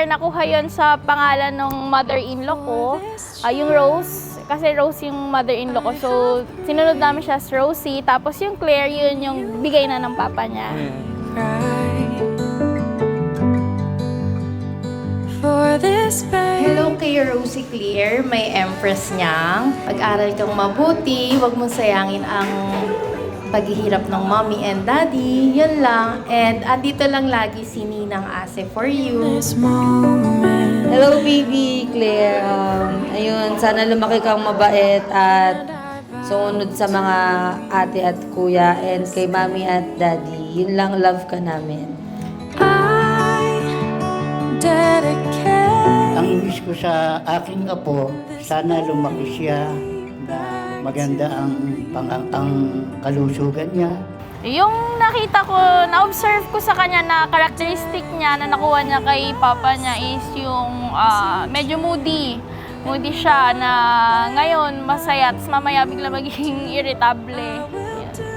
Claire, nakuha yon sa pangalan ng mother-in-law ko. Yung Rose, kasi Rose yung mother-in-law ko. So, sinunod namin siya as Rosie. Tapos yung Claire, yun yung bigay na ng papa niya. Hello kay Rosie Claire, may Empress niyang. Pag-aral kang mabuti, huwag mong sayangin ang paghihirap ng mommy and daddy. Yun lang. And andito lang lagi si Ninang Ase for you. Hello, baby Claire. Ayun, sana lumaki kang mabait at sumunod sa mga ate at kuya and kay mami at daddy. Yun lang, love ka namin. Ang wish ko sa aking apo, sana lumaki siya na maganda ang kalusugan niya. Yung nakita ko, na-observe ko sa kanya na characteristic niya na nakuha niya kay papa niya is yung medyo moody. Moody siya na ngayon masaya, tapos mamaya bigla magiging irritable.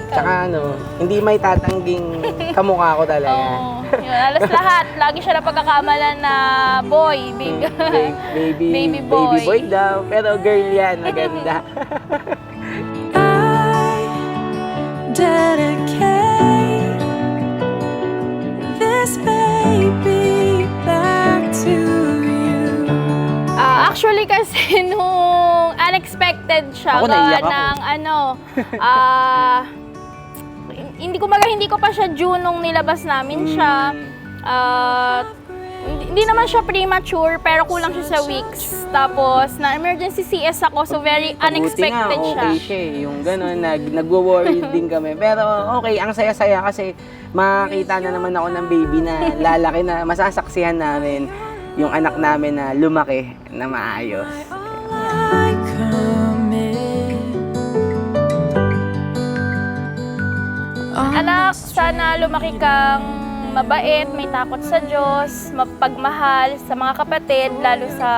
Tsaka hindi may tatangging kamukha ko talaga. Oo, yun, alas lahat. Lagi siya na pagkakamalan na boy, baby boy. Baby boy daw, pero girl yan, maganda. Dedicate this baby back to you. Actually kasi nung unexpected siya, Ako, gawa naiyak ako. ng hindi ko pa siya June nung nilabas namin siya. Hindi naman siya premature, pero kulang siya sa weeks. Tapos, na-emergency CS ako, so very unexpected Buti nga, siya. okay siya eh. Yung gano'n, nagwo-worry din kami. Pero okay, ang saya-saya kasi makakita na naman ako ng baby na lalaki na masasaksihan namin yung anak namin na lumaki na maayos. I commit. Anak, sana lumaki kang mabait, may takot sa Diyos, mapagmahal sa mga kapatid, lalo sa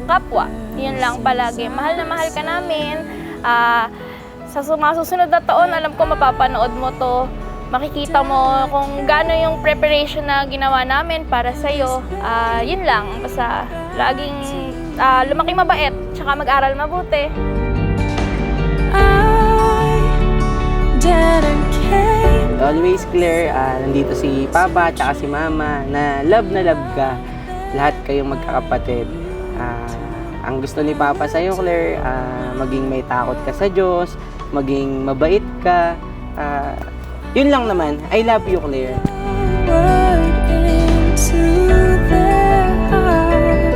kapwa. Yun lang palagi. Mahal na mahal ka namin. Sa mga susunod na taon, alam ko mapapanood mo to. Makikita mo kung gaano yung preparation na ginawa namin para sa'yo. Yun lang. Basta laging lumaki mabait, tsaka mag-aral mabuti. I dedicate. Always Claire, nandito si Papa at si Mama na love ka. Lahat kayong magkakapatid. Ang gusto ni Papa sa'yo, Claire, maging may takot ka sa Diyos, maging mabait ka. Yun lang naman. I love you, Claire. Word into their heart.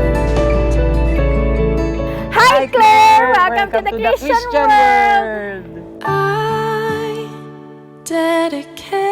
Hi, Claire! Welcome to the Christian world! I dedicate